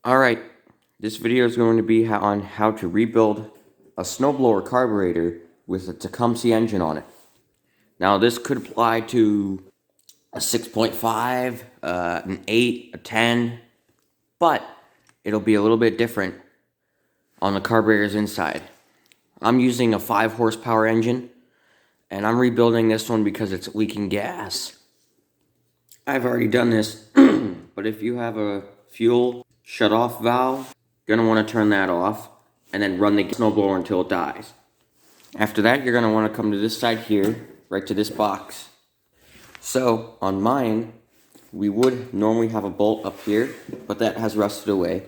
Alright, this video is going to be on how to rebuild a snowblower carburetor with a Tecumseh engine on it. Now this could apply to a 6.5, an 8, a 10, but it'll be a little bit different on the carburetor's inside. I'm using a 5 horsepower engine, and I'm rebuilding this one because it's leaking gas. I've already done this, but if you have a fuel shut-off valve, you're going to want to turn that off and then run the snowblower until it dies. After that, you're going to want to come to this side here, right to this box. So, on mine, we would normally have a bolt up here, but that has rusted away.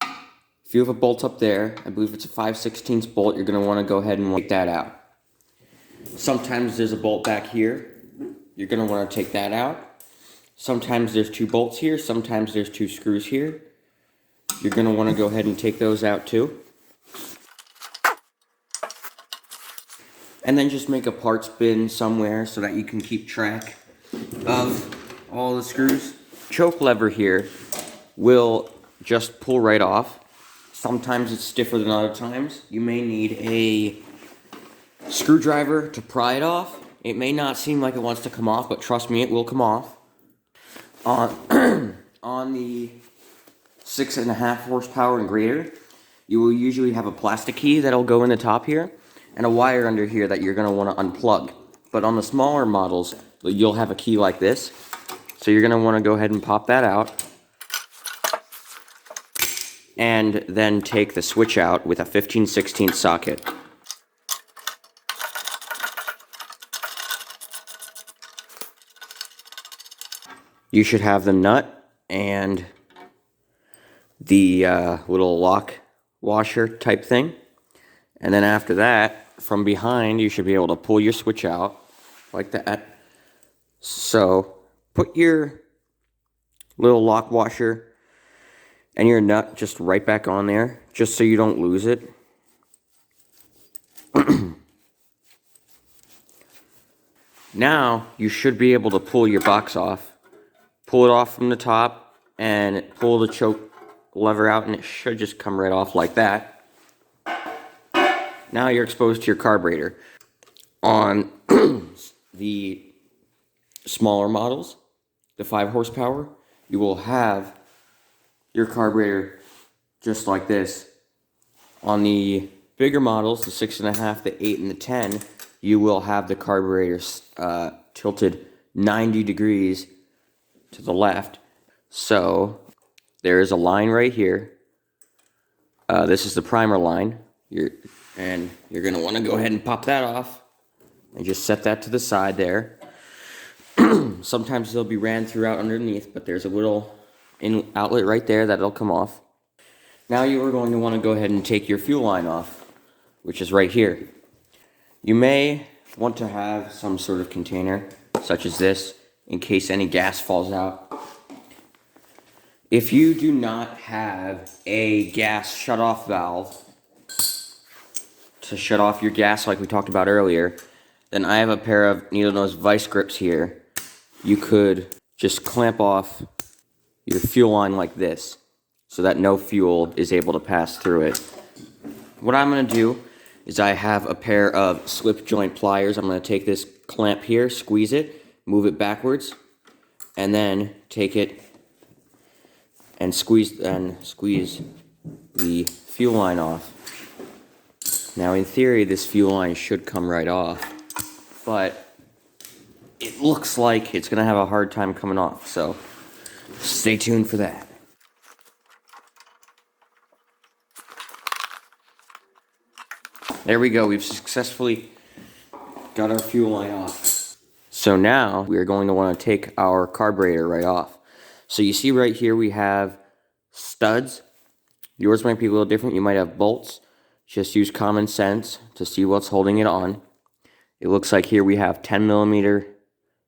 If you have a bolt up there, I believe it's a 5/16 bolt, you're going to want to go ahead and take that out. Sometimes there's a bolt back here, you're going to want to take that out. Sometimes there's 2 bolts here, sometimes there's 2 screws here. You're going to want to go ahead and take those out too. And then just make a parts bin somewhere so that you can keep track of all the screws. Choke lever here will just pull right off. Sometimes it's stiffer than other times. You may need a screwdriver to pry it off. It may not seem like it wants to come off, but trust me, it will come off. On the 6.5 horsepower and greater, you will usually have a plastic key that'll go in the top here, and a wire under here that you're going to want to unplug. But on the smaller models, you'll have a key like this. So you're going to want to go ahead and pop that out, and then take the switch out with a 15/16 socket. You should have the nut and the little lock washer type thing. And then after that, from behind, you should be able to pull your switch out like that. So put your little lock washer and your nut just right back on there, just so you don't lose it. Now you should be able to pull your box off. Pull it off from the top and pull the choke lever out, and it should just come right off like that. Now you're exposed to your carburetor. On the smaller models, the 5 horsepower, you will have your carburetor just like this. On the bigger models, the 6.5, the 8, and the 10, you will have the carburetors tilted 90 degrees to the left. So there is a line right here. This is the primer line. You're going to want to go ahead and pop that off and just set that to the side there. Sometimes they'll be ran throughout underneath, but there's a little outlet right there that'll come off. Now you are going to want to go ahead and take your fuel line off, which is right here. You may want to have some sort of container, such as this, in case any gas falls out. If you do not have a gas shut-off valve to shut off your gas like we talked about earlier, then I have a pair of needle nose vice grips here. You could just clamp off your fuel line like this so that no fuel is able to pass through it. What I'm going to do is I have a pair of slip joint pliers. I'm going to take this clamp here, squeeze it, move it backwards, and then take it and squeeze the fuel line off. Now in theory this fuel line should come right off, but it looks like it's going to have a hard time coming off, so stay tuned for that. There we go, we've successfully got our fuel line off. So now we are going to want to take our carburetor right off. So you see right here we have studs. Yours might be a little different. You might have bolts. Just use common sense to see what's holding it on. It looks like here we have 10mm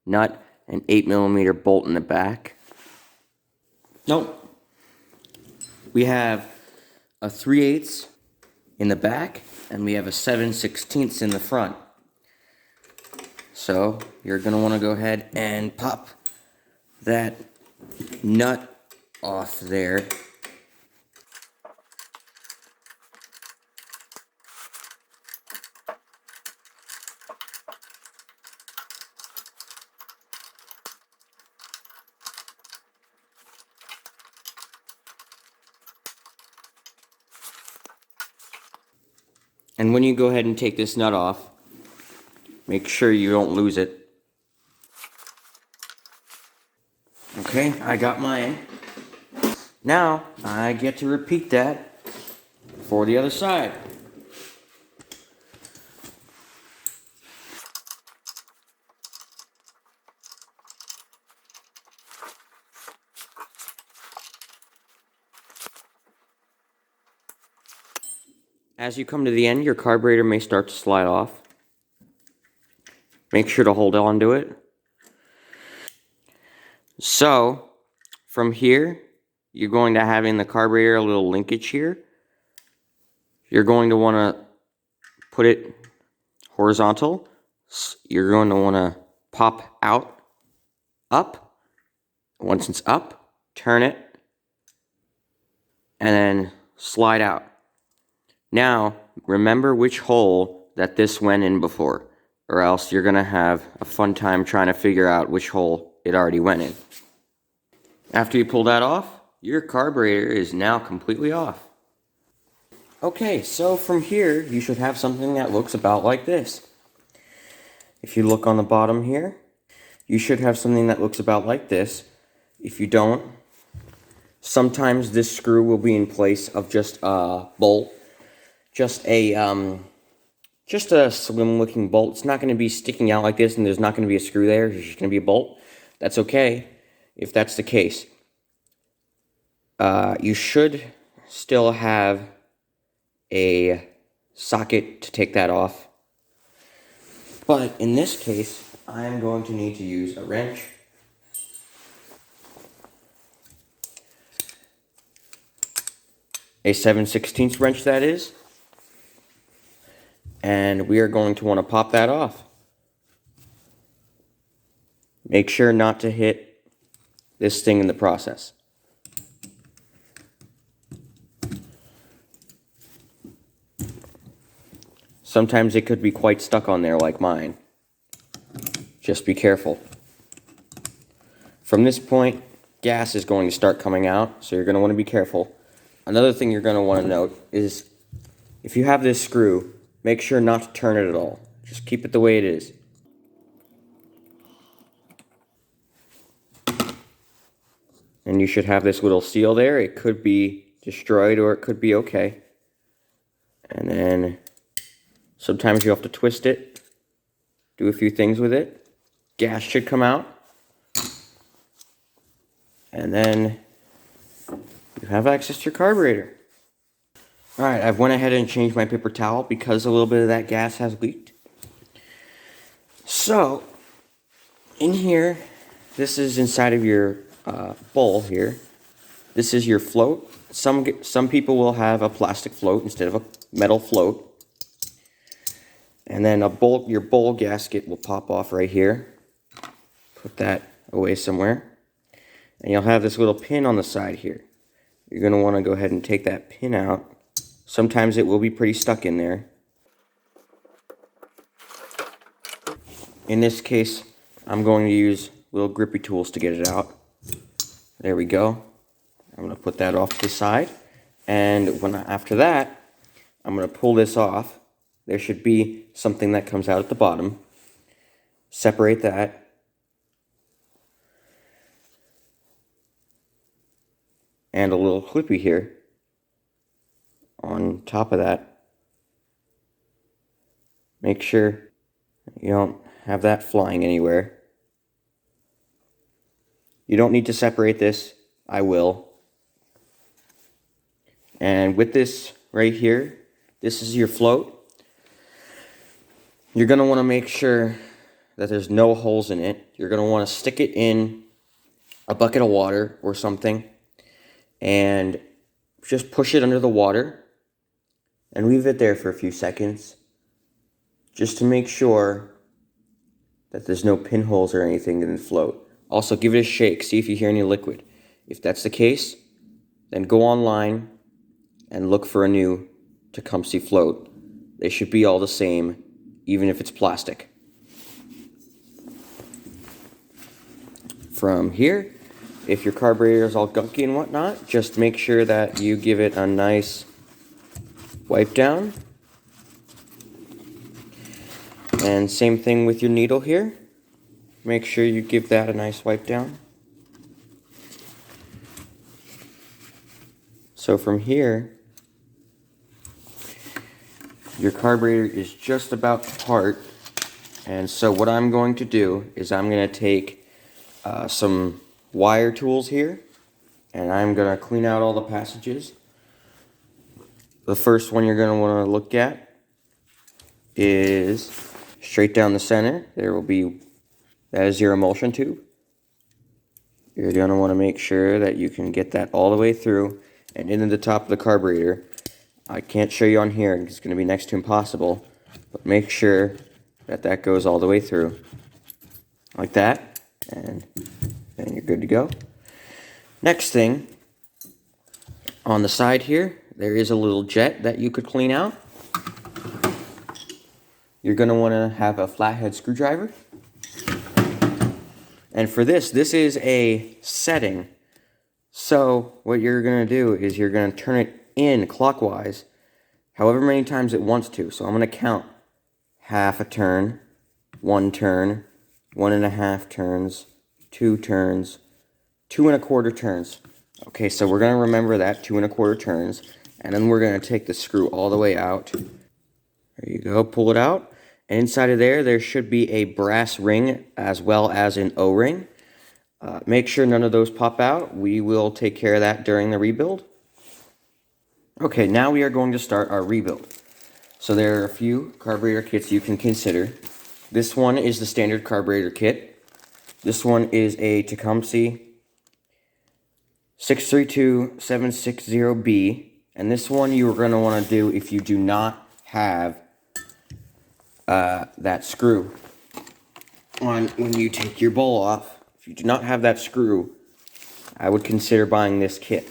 nut and 8mm bolt in the back. Nope. We have a 3/8 in the back, and we have a 7/16 in the front. So you're going to want to go ahead and pop that nut off there And when you go ahead and take this nut off, make sure you don't lose it. Okay, I got mine. Now, I get to repeat that for the other side. As you come to the end, your carburetor may start to slide off. Make sure to hold on to it. So, from here, you're going to have in the carburetor a little linkage here. You're going to want to put it horizontal. You're going to want to pop out, up. Once it's up, turn it, and then slide out. Now, remember which hole that this went in before, or else you're going to have a fun time trying to figure out which hole it already went in. After you pull that off, your carburetor is now completely off. Okay, so from here, you should have something that looks about like this. If you look on the bottom here, you should have something that looks about like this. If you don't, sometimes this screw will be in place of just a bolt. Just a slim looking bolt. It's not going to be sticking out like this and there's not going to be a screw there. There's just going to be a bolt. That's okay if that's the case. You should still have a socket to take that off. But in this case, I'm going to need to use a wrench. A 7/16 wrench, that is. And we are going to want to pop that off. Make sure not to hit this thing in the process. Sometimes it could be quite stuck on there like mine. Just be careful. From this point, gas is going to start coming out, so you're going to want to be careful. Another thing you're going to want to note is if you have this screw, make sure not to turn it at all. Just keep it the way it is. And you should have this little seal there. It could be destroyed or it could be okay. And then sometimes you have to twist it, do a few things with it. Gas should come out. And then you have access to your carburetor. Alright, I've went ahead and changed my paper towel because a little bit of that gas has leaked. So, in here, this is inside of your bowl here. This is your float. Some people will have a plastic float instead of a metal float. And then your bowl gasket will pop off right here. Put that away somewhere. And you'll have this little pin on the side here. You're going to want to go ahead and take that pin out. Sometimes it will be pretty stuck in there. In this case, I'm going to use little grippy tools to get it out. There we go. I'm going to put that off to the side. And after that, I'm going to pull this off. There should be something that comes out at the bottom. Separate that. And a little clippy here on top of that. Make sure you don't have that flying anywhere. You don't need to separate this. I will. And with this right here, this is your float. You're going to want to make sure that there's no holes in it. You're going to want to stick it in a bucket of water or something and just push it under the water and leave it there for a few seconds just to make sure that there's no pinholes or anything in the float. Also, give it a shake. See if you hear any liquid. If that's the case, then go online and look for a new Tecumseh float. They should be all the same, even if it's plastic. From here, if your carburetor is all gunky and whatnot, just make sure that you give it a nice wipe down. And same thing with your needle here. Make sure you give that a nice wipe down. So from here, your carburetor is just about to part. And so what I'm going to do is I'm going to take some wire tools here, and I'm going to clean out all the passages. The first one you're going to want to look at is straight down the center. That is your emulsion tube. You're going to want to make sure that you can get that all the way through and into the top of the carburetor. I can't show you on here, it's going to be next to impossible, but make sure that that goes all the way through like that, and then you're good to go. Next thing, on the side here, there is a little jet that you could clean out. You're going to want to have a flathead screwdriver. And for this is a setting. So what you're going to do is you're going to turn it in clockwise however many times it wants to. So I'm going to count half a turn, 1 turn, 1.5 turns, 2 turns, 2 1/4 turns. Okay, so we're going to remember that 2 1/4 turns, and then we're going to take the screw all the way out. There you go, pull it out. And inside of there should be a brass ring as well as an O-ring. Make sure none of those pop out. We will take care of that during the rebuild. Okay, now we are going to start our rebuild. So there are a few carburetor kits you can consider. This one is the standard carburetor kit. This one is a Tecumseh 632760B. And this one you are going to want to do if you do not have that screw on when you take your bowl off. If you do not have that screw, I would consider buying this kit.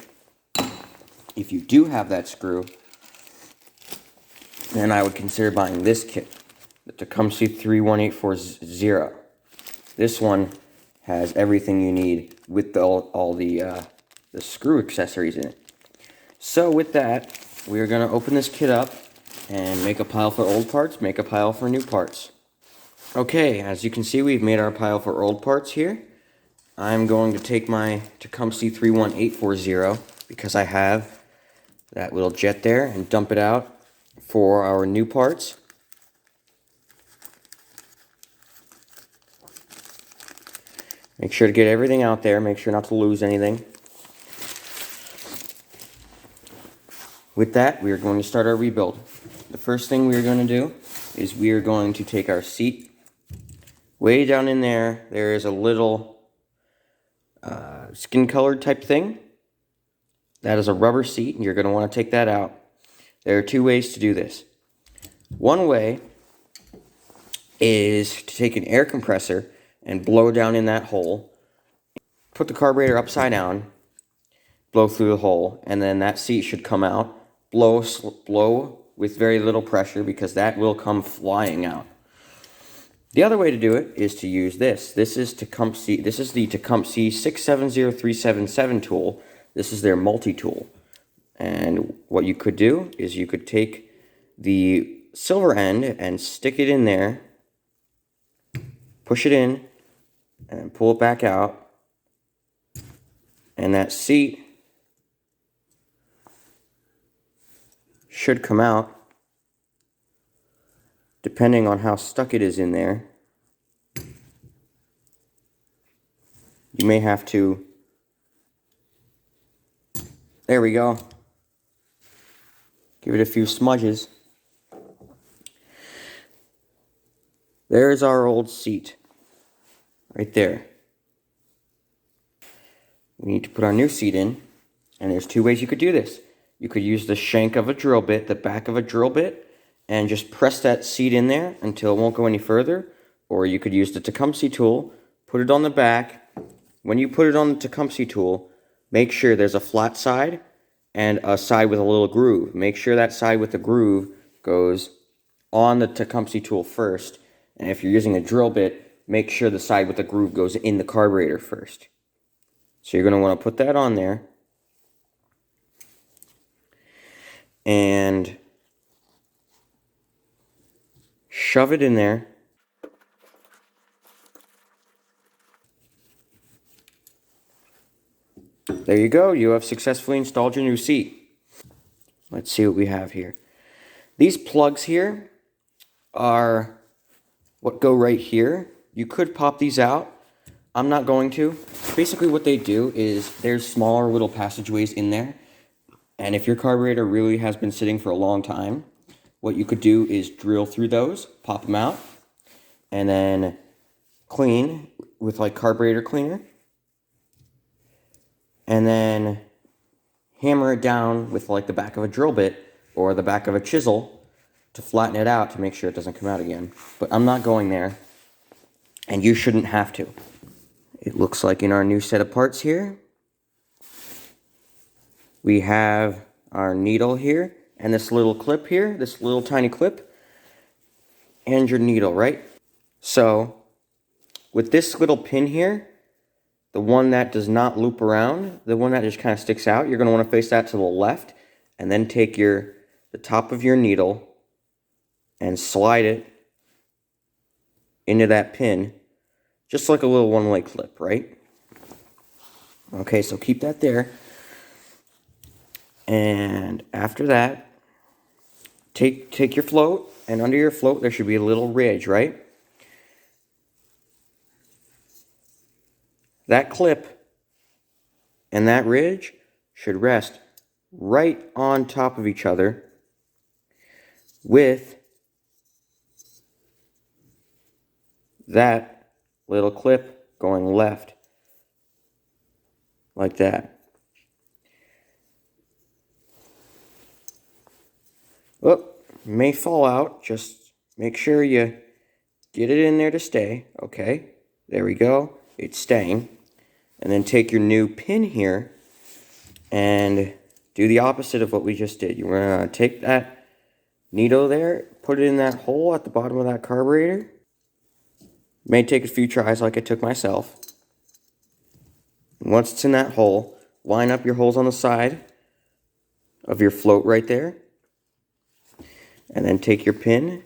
If you do have that screw, then I would consider buying this kit, the Tecumseh 31840. This one has everything you need with all the screw accessories in it. So with that, we are going to open this kit up and make a pile for old parts, make a pile for new parts. Okay, as you can see, we've made our pile for old parts here. I'm going to take my Tecumseh 31840 because I have that little jet there and dump it out for our new parts. Make sure to get everything out there, make sure not to lose anything. With that, we are going to start our rebuild. The first thing we are going to do is we are going to take our seat. Way down in there, there is a little skin colored type thing. That is a rubber seat, and you're going to want to take that out. There are 2 ways to do this. One way is to take an air compressor and blow down in that hole. Put the carburetor upside down, blow through the hole, and then that seat should come out. Blow with very little pressure because that will come flying out. The other way to do it is to use this. This is the Tecumseh 670377 tool. This is their multi-tool. And what you could do is you could take the silver end and stick it in there, push it in, and pull it back out. And that seat should come out, depending on how stuck it is in there. You may have to... There we go. Give it a few smudges. There's our old seat. Right there. We need to put our new seat in. And there's 2 ways you could do this. You could use the shank of a drill bit, the back of a drill bit, and just press that seat in there until it won't go any further. Or you could use the Tecumseh tool, put it on the back. When you put it on the Tecumseh tool, make sure there's a flat side and a side with a little groove. Make sure that side with the groove goes on the Tecumseh tool first. And if you're using a drill bit, make sure the side with the groove goes in the carburetor first. So you're going to want to put that on there. And shove it in there There you go. You have successfully installed your new seat. Let's see what we have here. These plugs here are what go right here. You could pop these out. I'm not going to. Basically what they do is there's smaller little passageways in there. And if your carburetor really has been sitting for a long time, what you could do is drill through those, pop them out, and then clean with like carburetor cleaner. And then hammer it down with like the back of a drill bit or the back of a chisel to flatten it out to make sure it doesn't come out again. But I'm not going there, and you shouldn't have to. It looks like in our new set of parts here, we have our needle here, and this little clip here, this little tiny clip, and your needle, right? So, with this little pin here, the one that does not loop around, the one that just kind of sticks out, you're going to want to face that to the left, and then take the top of your needle and slide it into that pin, just like a little one-way clip, right? Okay, so keep that there. And after that, take your float, and under your float there should be a little ridge, right? That clip and that ridge should rest right on top of each other with that little clip going left, like that. Oh, may fall out. Just make sure you get it in there to stay. Okay, there we go. It's staying. And then take your new pin here and do the opposite of what we just did. You're going to take that needle there, put it in that hole at the bottom of that carburetor. May take a few tries like I took myself. Once it's in that hole, line up your holes on the side of your float right there. And then take your pin,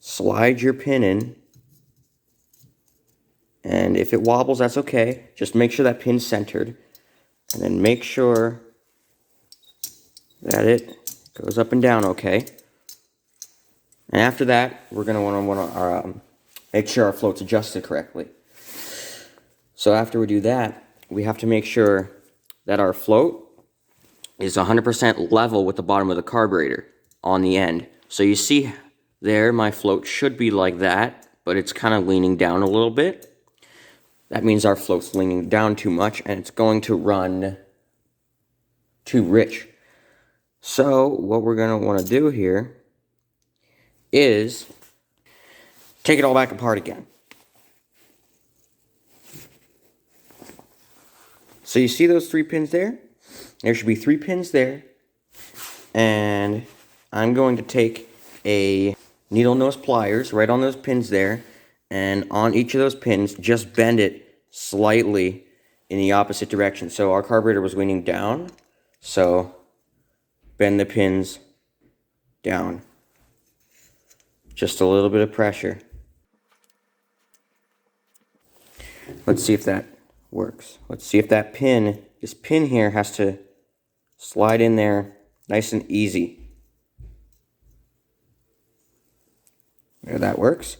slide your pin in, and if it wobbles, that's okay. Just make sure that pin's centered, and then make sure that it goes up and down okay. And after that, we're going to want to make sure our float's adjusted correctly. So after we do that, we have to make sure that our float is 100% level with the bottom of the carburetor on the end. So you see there, my float should be like that, but it's kind of leaning down a little bit. That means our float's leaning down too much, and it's going to run too rich. So what we're going to want to do here is take it all back apart again. So you see those 3 pins there? There should be 3 pins there. And I'm going to take a needle nose pliers right on those pins there. And on each of those pins, just bend it slightly in the opposite direction. So our carburetor was leaning down. So bend the pins down. Just a little bit of pressure. Let's see if that works. Let's see if that pin, this pin here has to slide in there nice and easy. There, that works.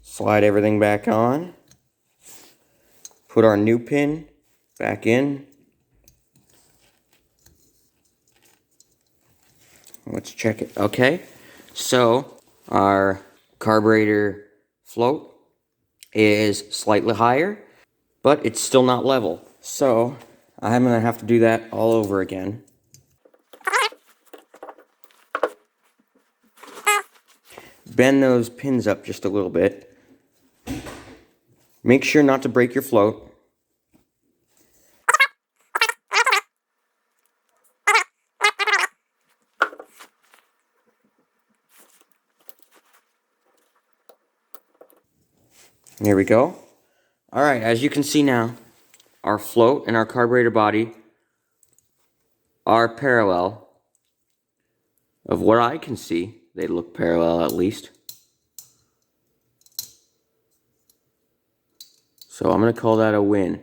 Slide everything back on. Put our new pin back in. Let's check it. Okay, so our carburetor float is slightly higher, but it's still not level. So I'm going to have to do that all over again. Bend those pins up just a little bit. Make sure not to break your float. Here we go. All right, as you can see now, our float and our carburetor body are parallel. Of what I can see, they look parallel at least. So I'm going to call that a win.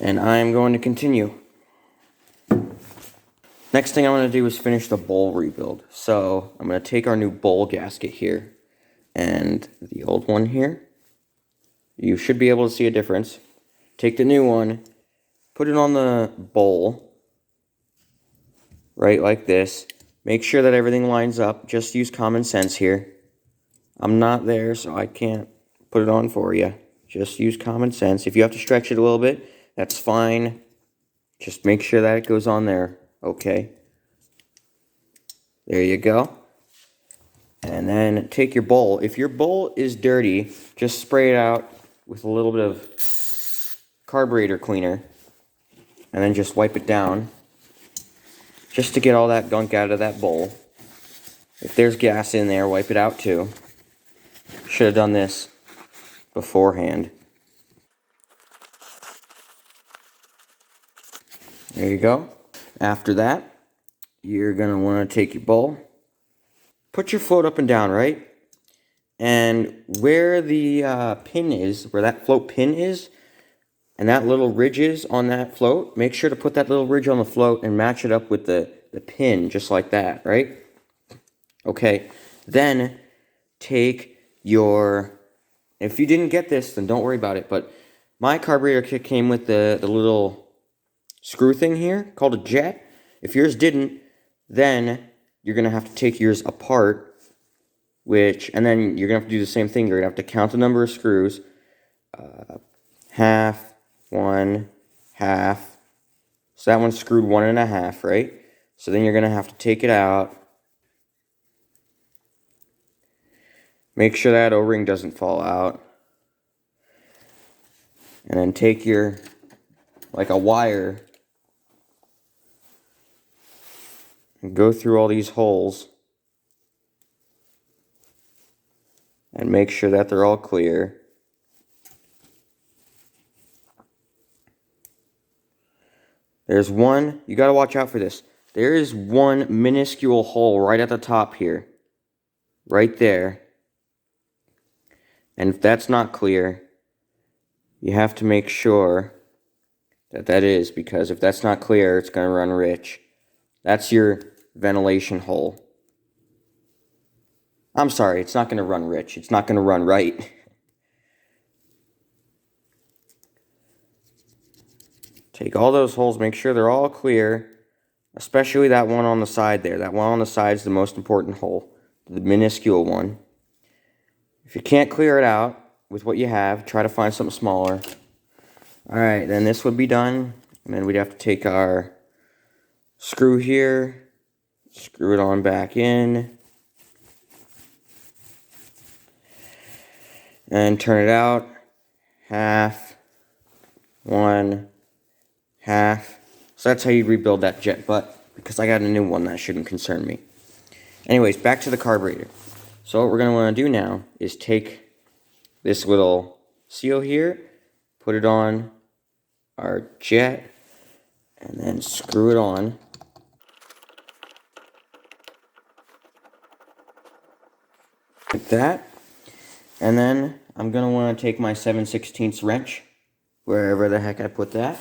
And I'm going to continue. Next thing I'm going to do is finish the bowl rebuild. So I'm going to take our new bowl gasket here and the old one here. You should be able to see a difference. Take the new one, put it on the bowl, right like this. Make sure that everything lines up. Just use common sense here. I'm not there, so I can't put it on for you. Just use common sense. If you have to stretch it a little bit, that's fine. Just make sure that it goes on there, okay? There you go. And then take your bowl. If your bowl is dirty, just spray it out with a little bit of carburetor cleaner. And then just wipe it down. Just to get all that gunk out of that bowl. If there's gas in there, wipe it out too. Should have done this beforehand. There you go. After that, you're going to want to take your bowl. Put your float up and down, right? And where the pin is, where that float pin is, and that little ridge is on that float, make sure to put that little ridge on the float and match it up with the pin, just like that, right? Okay, then take your, if you didn't get this, then don't worry about it, but my carburetor kit came with the little screw thing here, called a jet. If yours didn't, then you're going to have to take yours apart, and then you're going to have to do the same thing. You're going to have to count the number of screws, half, 1, half. So that one's screwed 1.5, right? So then you're going to have to take it out. Make sure that O-ring doesn't fall out. And then take your, like a wire, and go through all these holes. And make sure that they're all clear. There's one, you got to watch out for this. There is one minuscule hole right at the top here. Right there. And if that's not clear, you have to make sure that that is, because if that's not clear, it's going to run rich. That's your ventilation hole. I'm sorry, it's not going to run rich. It's not going to run right. Take all those holes, make sure they're all clear, especially that one on the side there. That one on the side is the most important hole, the minuscule one. If you can't clear it out with what you have, try to find something smaller. Alright, then this would be done, and then we'd have to take our screw here, screw it on back in, and turn it out, half, 1, half. So that's how you rebuild that jet, but because I got a new one, that shouldn't concern me. Anyways, back to the carburetor. So what we're going to want to do now is take this little seal here, put it on our jet, and then screw it on. Like that. And then I'm going to want to take my 7/16 wrench, wherever the heck I put that.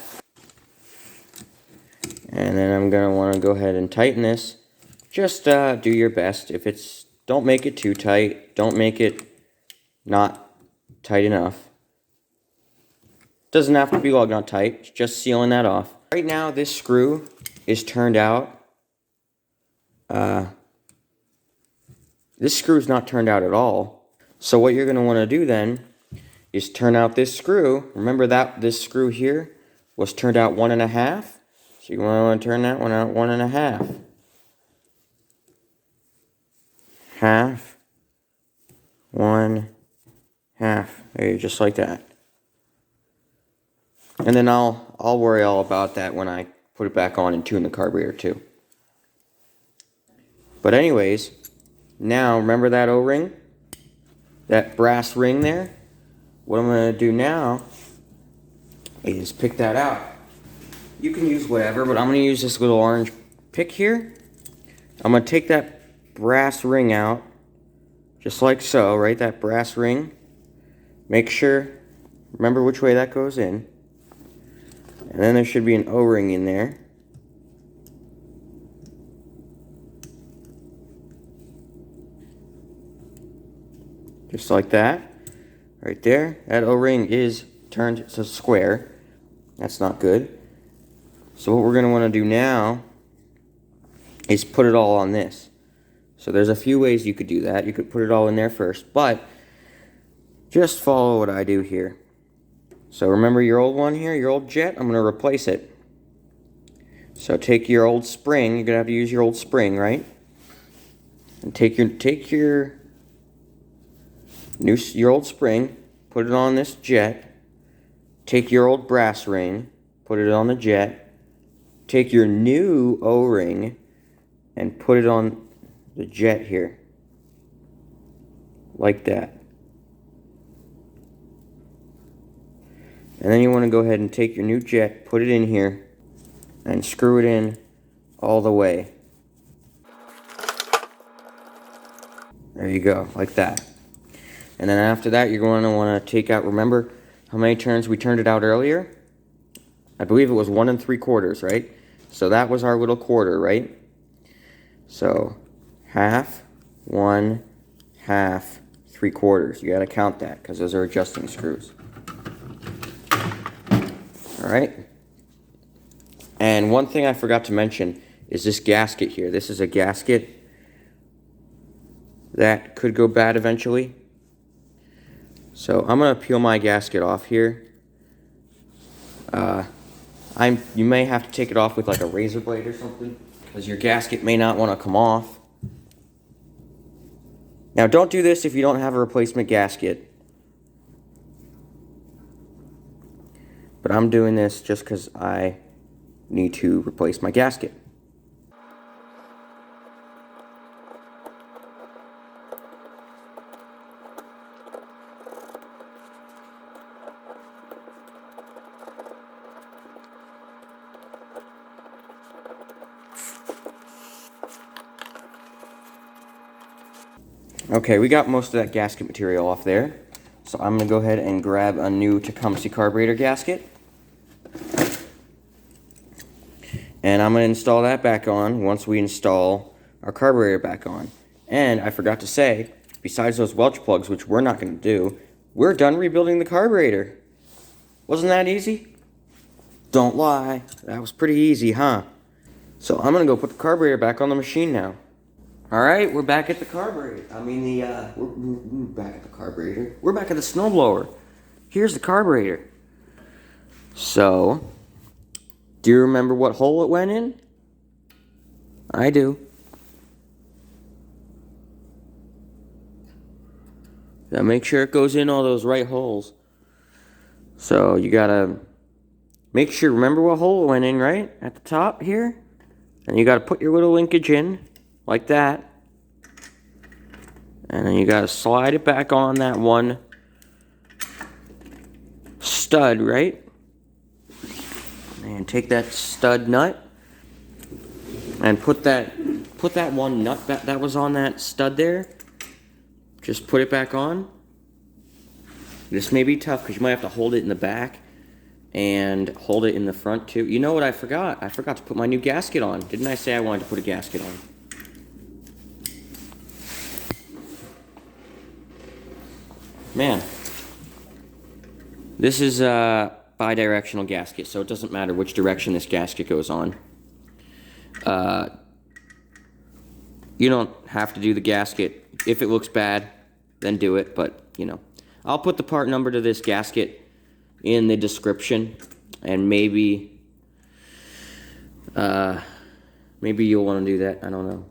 And then I'm going to want to go ahead and tighten this. Just do your best. If it's, don't make it too tight. Don't make it not tight enough. Doesn't have to be lug nut tight. It's just sealing that off. Right now, this screw is turned out. This screw's not turned out at all. So what you're going to want to do then is turn out this screw. Remember that this screw here was turned out 1.5. So you want to turn that one out 1.5. Half, 1, half. There, just like that. And then I'll worry all about that when I put it back on and tune the carburetor too. But anyways, now remember that O-ring? That brass ring there? What I'm going to do now is pick that out. You can use whatever, but I'm going to use this little orange pick here. I'm going to take that brass ring out, just like so, right? That brass ring. Make sure, remember which way that goes in. And then there should be an O-ring in there. Just like that. Right there. That O-ring is turned to square. That's not good. So what we're going to want to do now is put it all on this. So there's a few ways you could do that. You could put it all in there first, but just follow what I do here. So remember your old one here, your old jet? I'm going to replace it. So take your old spring. You're going to have to use your old spring, right? And take your old spring, put it on this jet. Take your old brass ring, put it on the jet. Take your new O-ring and put it on the jet here. Like that. And then you want to go ahead and take your new jet, put it in here, and screw it in all the way. There you go, like that. And then after that, you're going to want to take out, remember how many turns we turned it out earlier? I believe it was 1 3/4, right? So that was our little quarter, right? So half, 1, half, 3/4. You got to count that because those are adjusting screws. All right. And one thing I forgot to mention is this gasket here. This is a gasket that could go bad eventually. So I'm going to peel my gasket off here. You may have to take it off with like a razor blade or something because your gasket may not want to come off. Now don't do this if you don't have a replacement gasket. But I'm doing this just because I need to replace my gasket. Okay, we got most of that gasket material off there. So I'm going to go ahead and grab a new Tecumseh carburetor gasket. And I'm going to install that back on once we install our carburetor back on. And I forgot to say, besides those Welch plugs, which we're not going to do, we're done rebuilding the carburetor. Wasn't that easy? Don't lie. That was pretty easy, huh? So I'm going to go put the carburetor back on the machine now. Alright, we're back at the carburetor. We're back at the carburetor. We're back at the snowblower. Here's the carburetor. So, do you remember what hole it went in? I do. Now make sure it goes in all those right holes. So, you gotta make sure, remember what hole it went in, right? At the top here. And you gotta put your little linkage in. Like that. And then you gotta slide it back on that one stud, right? And take that stud nut and put that one nut that was on that stud there. Just put it back on. This may be tough because you might have to hold it in the back and hold it in the front too. You know what I forgot? I forgot to put my new gasket on. Didn't I say I wanted to put a gasket on? Man, this is a bi-directional gasket, so it doesn't matter which direction this gasket goes on. You don't have to do the gasket. If it looks bad, then do it, but, you know. I'll put the part number to this gasket in the description, and maybe you'll want to do that. I don't know.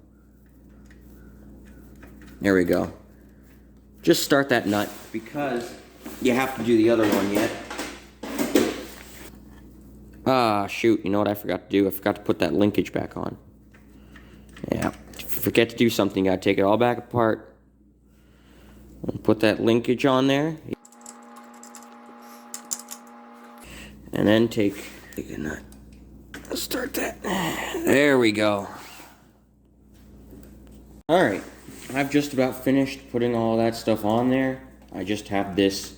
There we go. Just start that nut because you have to do the other one yet. Ah, shoot. You know what I forgot to do? I forgot to put that linkage back on. Yeah. If you forget to do something, you gotta take it all back apart. And put that linkage on there. And then take a nut. Let's start that. There we go. Alright. I've just about finished putting all that stuff on there. I just have this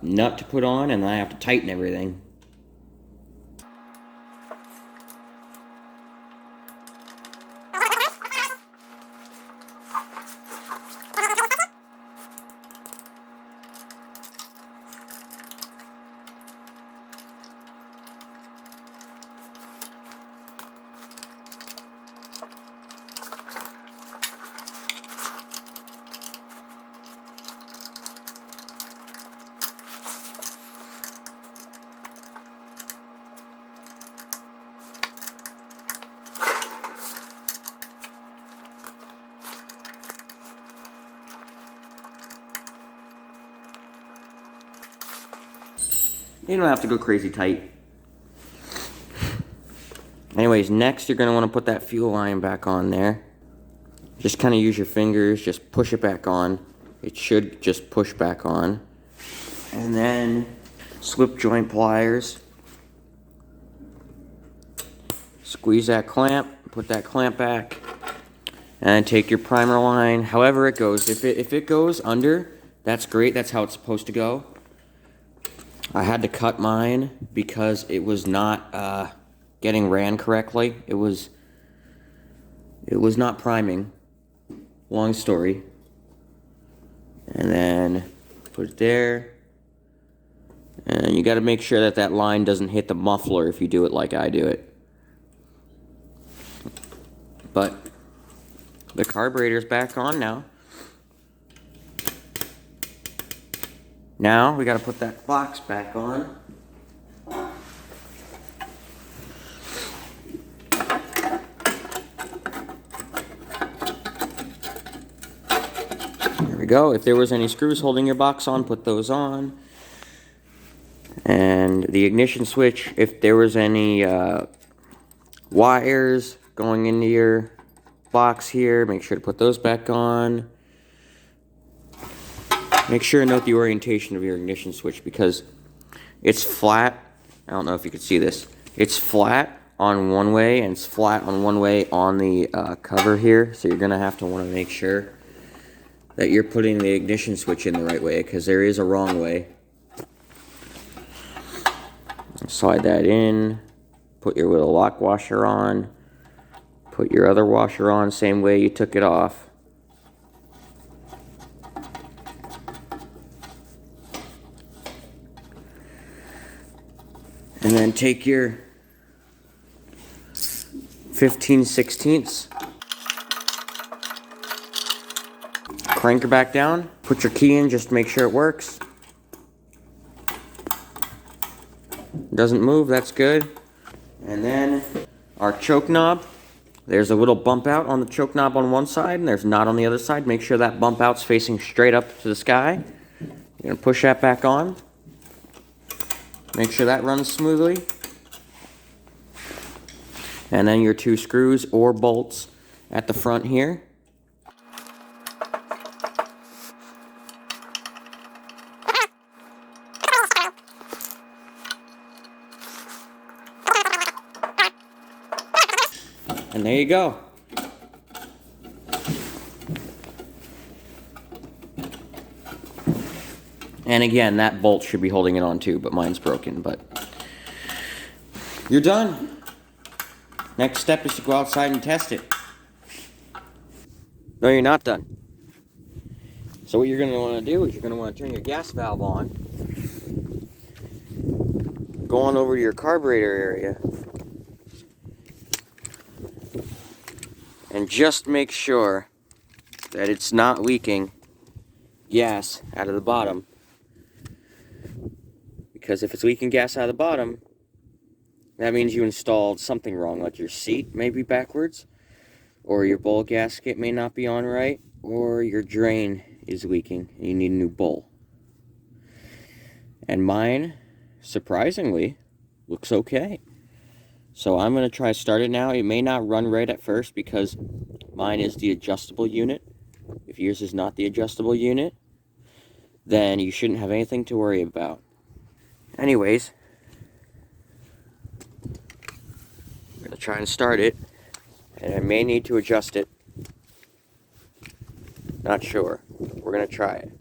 nut to put on, and I have to tighten everything. You don't have to go crazy tight. Anyways, next you're going to want to put that fuel line back on there. Just kind of use your fingers, just push it back on. It should just push back on. And then slip joint pliers. Squeeze that clamp, put that clamp back, and take your primer line, however it goes. If it goes under, that's great, that's how it's supposed to go. I had to cut mine because it was not getting ran correctly. It was not priming. Long story. And then put it there. And you got to make sure that that line doesn't hit the muffler if you do it like I do it. But the carburetor's back on now. Now we got to put that box back on. There we go. If there was any screws holding your box on, put those on. And the ignition switch, if there was any wires going into your box here, make sure to put those back on. Make sure to note the orientation of your ignition switch because it's flat. I don't know if you can see this. It's flat on one way and it's flat on one way on the cover here. So you're going to have to want to make sure that you're putting the ignition switch in the right way because there is a wrong way. Slide that in. Put your little lock washer on. Put your other washer on same way you took it off. And then take your 15/16. Crank her back down. Put your key in just to make sure it works. Doesn't move, that's good. And then our choke knob. There's a little bump out on the choke knob on one side and there's not on the other side. Make sure that bump out's facing straight up to the sky. You're going to push that back on. Make sure that runs smoothly. And then your 2 screws or bolts at the front here. And there you go. And again, that bolt should be holding it on too, but mine's broken, but you're done. Next step is to go outside and test it. No, you're not done. So what you're going to want to do is you're going to want to turn your gas valve on. Go on over to your carburetor area. And just make sure that it's not leaking gas out of the bottom. Because if it's leaking gas out of the bottom, that means you installed something wrong, like your seat may be backwards, or your bowl gasket may not be on right, or your drain is leaking and you need a new bowl. And mine, surprisingly, looks okay. So I'm going to try start it now. It may not run right at first because mine is the adjustable unit. If yours is not the adjustable unit, then you shouldn't have anything to worry about. Anyways, I'm going to try and start it, and I may need to adjust it. Not sure. We're going to try it.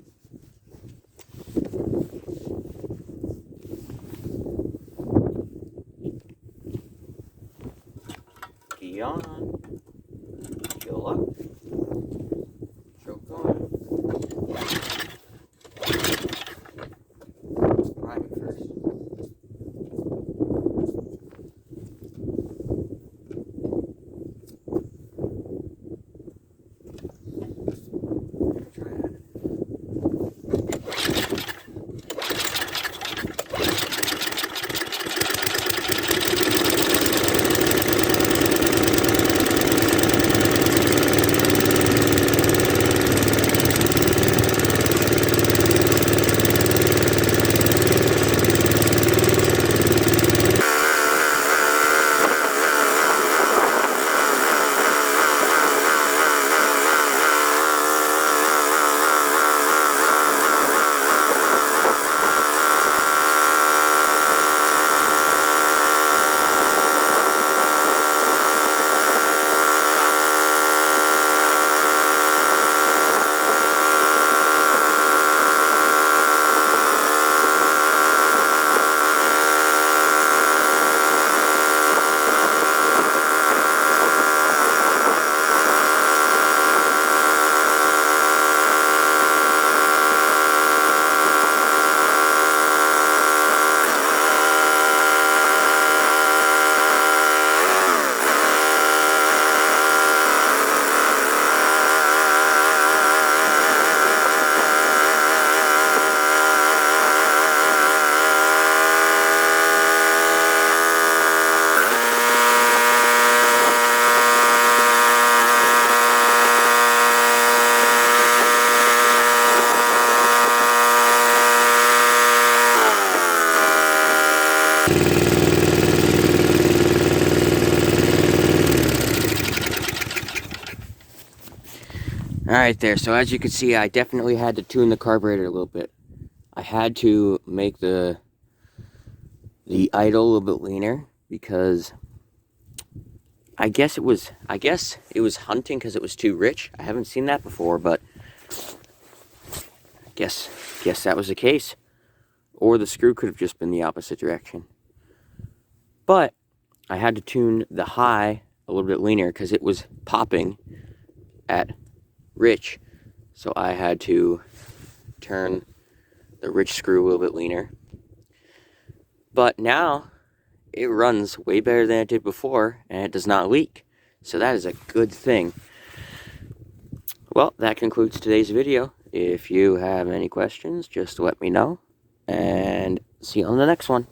Key on. Fuel up. Choke on. Prime it first. Alright there, so as you can see, I definitely had to tune the carburetor a little bit. I had to make the idle a little bit leaner because I guess it was hunting because it was too rich. I haven't seen that before, but guess that was the case. Or the screw could have just been the opposite direction. But I had to tune the high a little bit leaner because it was popping at rich. So I had to turn the rich screw a little bit leaner. But now it runs way better than it did before, and it does not leak. So that is a good thing. Well, that concludes today's video. If you have any questions, just let me know, and see you on the next one.